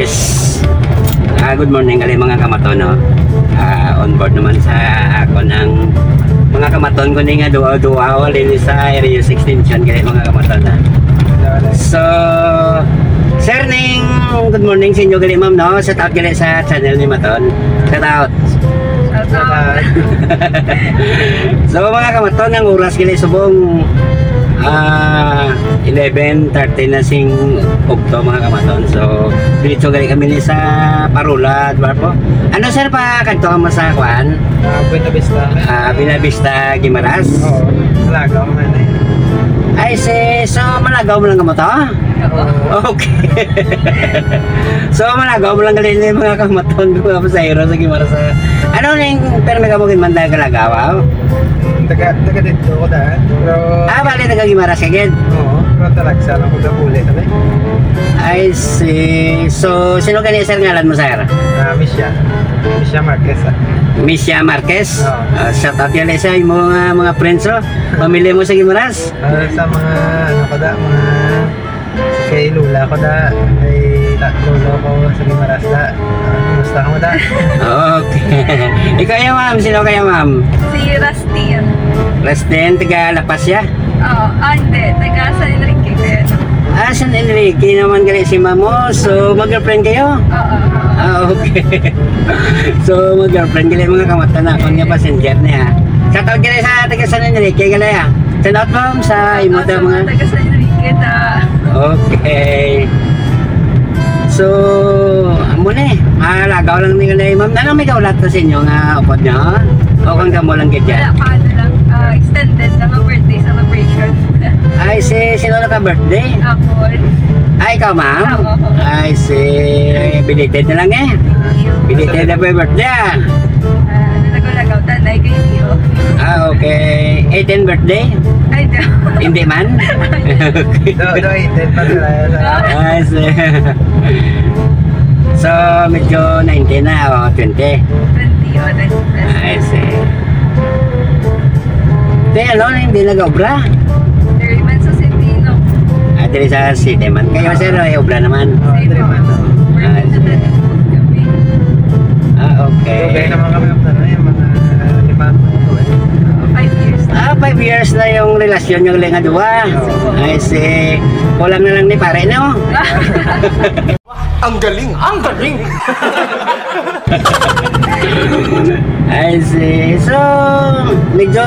Marquez. Good morning kali mga kamaton, no? On board naman sa ako ng mga kamaton ko nga duwa-duwa din sa Area 16 kali mga kamaton, na. So, Sir Ning, good morning sa inyo gali ma'am, no? Shout out gali sa channel ni Maton. Shout out. So mga kamaton, ang oras gali subong 11:30 na sing ugto mga kamaton. So dito gali kami ni sa Parula, po. Ano sir pa kadto mo sa kwan? Buena Vista. Buena Vista Gimaras. Oo, Malagaw man eh. Ay so malagaw mo lang mo to? Okay. So malagaw mo lang gali ni mga kamaton ko sa hero sa Gimaras. Ano ning perme ka mo gimanda kalagaw? Taga dito ko daan. Pero bali taga Gimaras kagid. oo, pero talagsa lang ko na huli kami. I see. So sino kani sir ngalan mo sir? Misha Marquez. Misha Marquez. Shout out yan sa mga friends mo. Pamilya mo sa Gimaras. Sa mga ano ko da, mga kay Lula ko da, kay lolo ko sa Gimaras da. Kumusta ka mo da? Okay. Ikaw yung ma'am, sino kaya ma'am? Si Rustin. Rustin, taga La Paz ya? Oo, hindi. Taga San Enrique kayo. San Enrique naman gali si ma'am mo. So mag-girlfriend kayo? Oo. Okay. So mag-girlfriend gali mga kamatan na kung nga passenger niya. Shout out gali sa taga San Enrique gali ya? Shout out ma'am sa imo ta mga taga San Enrique ta. Okay. So, amo na malagaw lang ni gali ma'am. Ano may kaulat na sa inyo nga upod niya? O kung kamo lang gadyan? Wala pa lang. Extended na birthday celebration. Ay, sino na ka-birthday? Ako. Ay, ikaw ma'am? Oo. Ay, belated na lang eh. Belated na birthday ah. Nagulagaw, tanay kay Dio. Okay. 18th birthday? Ay, no. Hindi man? Okay. Do pa Ay, so, medyo 19 na o 20? 20 o 20. Ay, ano, hindi nag-obra? 30 man sa Sentino. Dili sa city man. Kayo sir, ay obra naman. Same man. Working na din kami. Okay. Okay naman kami yung mga 5 years na. 5 years na yung relasyon yung nga dua. Ay, kulang na lang ni pare, no? Ang galing! Ang galing! I see. So, medyo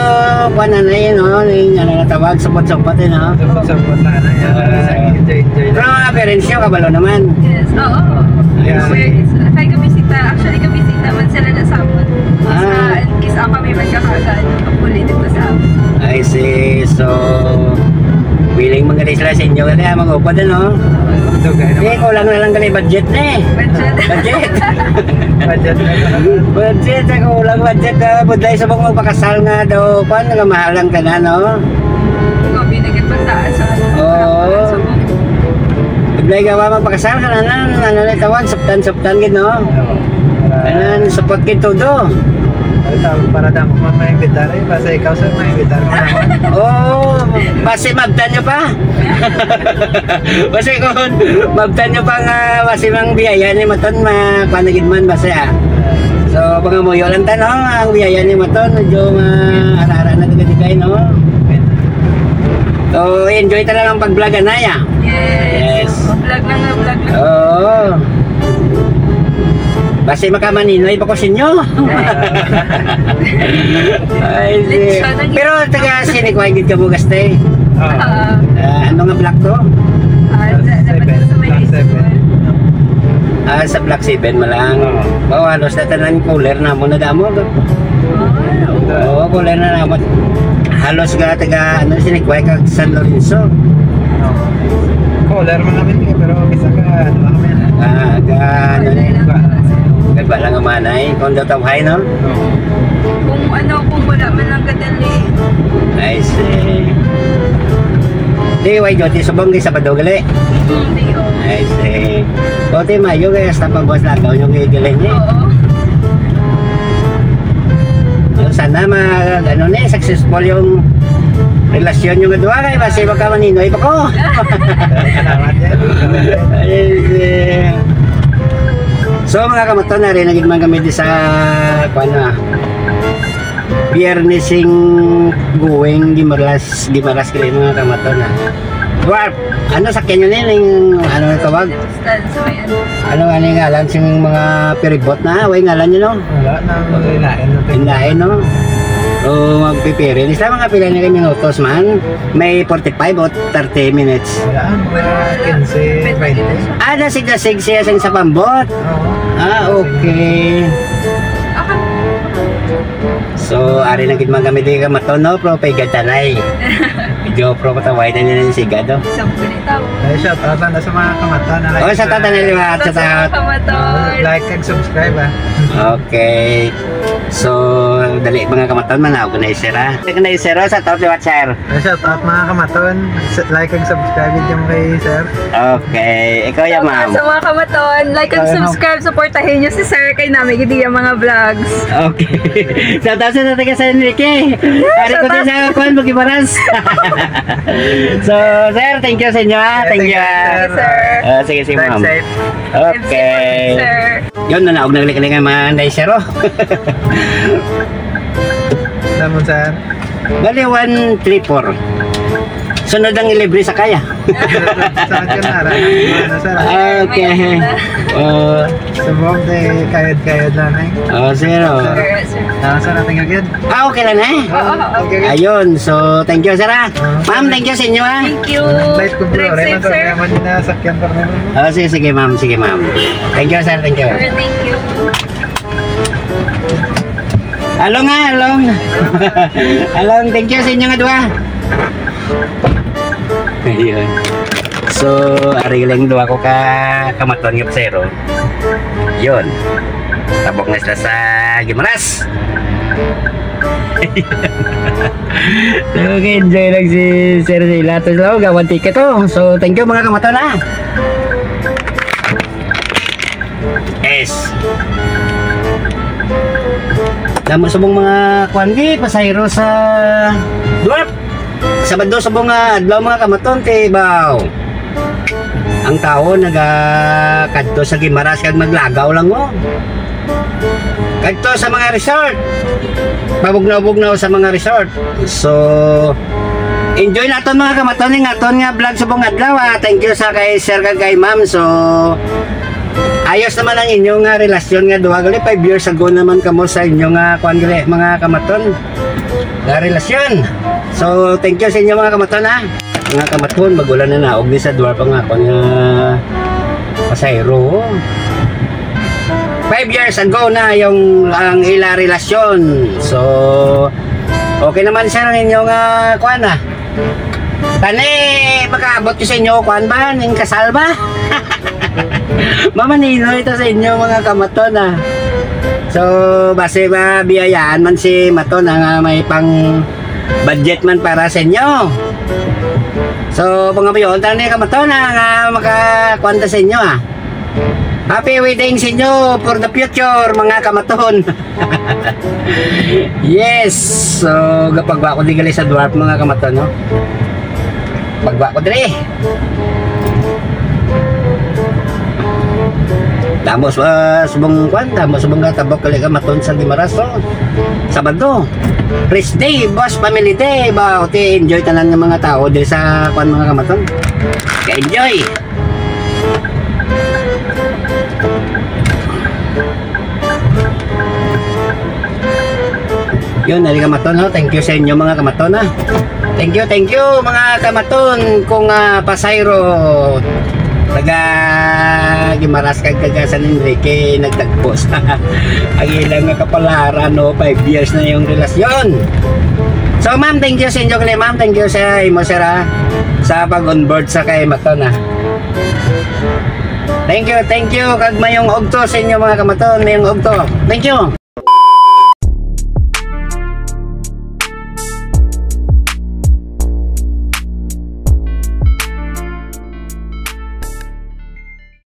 na yun, no? Yung natawag, supot-supot, no? Support na yan. Enjoy. Pero parents nyo, kabalo naman. Yes, oo. Yeah. Kaya kamisita, actually kamisita man sila na sa amon. In case kami man kakagaan, kapuli dito sa amon. I see. So, willing magaling sila sa inyo, kaya mag-upad, no? Kulang na lang gali budget na eh. Budget. Budget, kulang budget. Budlay sa mga magpakasal nga daw. Paano nga mahalang ka na, no? Kung binagit pagtaan sa Oo. Budlay ka ba magpakasal ka na ano na tawag, saptan gid, no? Kanan, support gid todo. Para damo mo ma-imbitar eh. Basta ikaw sa ma-imbitar mo naman. Oh, basi mabtan nyo pa. Basi kung mabtan nyo pa nga basi mang biyaya ni Maton panagid man basi ah. So mga moyo lang tanong ang biyaya ni Maton medyo ara-ara na tiga-tigay, no? So enjoy talaga ang pag-vlog na ya. Yes. Vlog lang. Oo. Basi makamaninoy pa ko sa inyo. Ay, pero taga Sinikway gid ka mo gaste. Ano nga block to? Sa block 7 mo lang. Halos na tanan cooler na mo na damo. Oo, cooler na naman. Halos ga taga Sinikway kag San Lorenzo. Cooler man namin pero bisa ka ano kami. Nagba lang ang manay, kung daw tawhay, no? Kung wala man lang kadali. I see. Di, why Joti, subong di Sabado gali? Hindi, oo. I see. Joti, mayo, kaya hasta pag-boss lang daw yung gigiling niya. Oo. Sana successful yung relasyon yung dua kay basi magkamaninoy pa ko. Salamat yan. So mga kamaton, narinagid man kami di sa kuana. Biyernesing going Gimaras kay mga kamaton na. Dwarf, ano sakyan nyo yung ano na tawag? So, ayan. Ano nga yung ngalan sing mga peribot na? Way ngalan nyo no? Wala na ilain na Hinlain no? O magpipiri. Isa mga pila niya kay minutos man. May 45 o 30 minutes. Wala, mga 15, 20. Ah, nasig-nasig siya sa pambot. Oo. Ah, okay. Okay. So, ari na gid man kami di ka matono pro pay gatanay. Video pro pataway na nila yung sigado. Isang pinitaw. Ay, shout out na sa mga kamatan na Oh, sa tata na liwat sa tao. Kamaton. Like and subscribe Okay. So, dali mga kamaton man ako na isira. Na isira sa top liwat sir. Ay, shout out mga kamaton. Like and subscribe din kay sir. Okay. Ikaw ya ma'am. Sa mga kamaton, like and subscribe, supportahin nyo si Sir kay namin hindi yung mga vlogs. Okay. Sa taas na taga sa Enrique. Ari ko din sa kuan Gimaras. So, sir, thank you sa inyo. Thank you. Yes, sir. Sige, sige Drive ma'am. safe. Okay. Sir. Yun, nanaog na likalingan mga naisero. Namun sir. Bali, 134. Sunod ang ilibre sa kaya. Saan ka na? Ano sir? Okay. Sa buong day, kayad-kayad lang Zero. Sir. Saan natin agad? Okay lang eh. Ayun, so thank you sir ah. Ma'am, thank you sa inyo ah. Thank you. Light ko bro. Drive Rin safe, ito. sir. Kaya man din na sakyan pa rin. Sige, sige ma'am, sige ma'am. Thank you sir, thank you. Sir, thank you. Along nga, along. Along, thank you sa inyo nga dua. Ayun. So, ari lang dua ko ka kamaton ng zero. Yun. Tabok na sila sa Gimaras. Okay, enjoy lang si Sir Zila. Tapos lang, gawan ticket to. So, thank you mga kamaton ah. Yes. Damo sa mga kuwangi, pasayro sa Dwarf. Sabado sa mga adlaw mga kamaton, tibaw. Ang tao nagakadto sa Gimaras kag maglagaw lang mo. Kadto sa mga resort. Pabugnaw-bugnaw sa mga resort. So, enjoy naton mga kamaton ng aton nga vlog sa buong adlaw. Thank you sa kay Sir kag kay Ma'am. So, ayos naman ang inyong relasyon nga duha gali 5 years ago naman kamo sa inyong kuan gali mga kamaton. Na relasyon. So, thank you sa inyo mga kamaton ha. Mga kamaton, magulan na naog ni sa Dwarf ang ako nga pasayro. 5 years ago na yung ang ila relasyon. So, okay naman siya ng inyong kuan ha. Tani, makaabot ko sa inyo kuan ba? Ning kasal ba? Mamanino ito sa inyo mga kamaton ha. So, base ba biyayaan man si Maton nga may pang budget man para sa inyo. So, mga bayon, tani kamaton nga makakwanta sa inyo ha. Happy wedding sa inyo for the future mga kamaton. Yes. So, gapagwa ko di gali sa Dwarf mga kamaton no. Pagwa ko dire. Damos subong kwan, damos subong tabok kali kamaton sa Gimaras so. Sabado. Rest day, boss family day, ba uti enjoy tanan ng mga tao diri sa kwan mga kamaton. Ka-enjoy. Yun, nari kamaton ho. Thank you sa inyo mga kamaton ha. Thank you mga kamaton kung pasayro taga Gimaras kag taga San Enrique nagtagpo sa ang ilang kapalaran no 5 years na yung relasyon. So ma'am, thank you sa inyo kay ma'am, thank you sa imo sir sa pag-onboard sa kay Maton ha. Thank you kag mayong ogto sa inyo mga kamaton, mayong ogto. Thank you.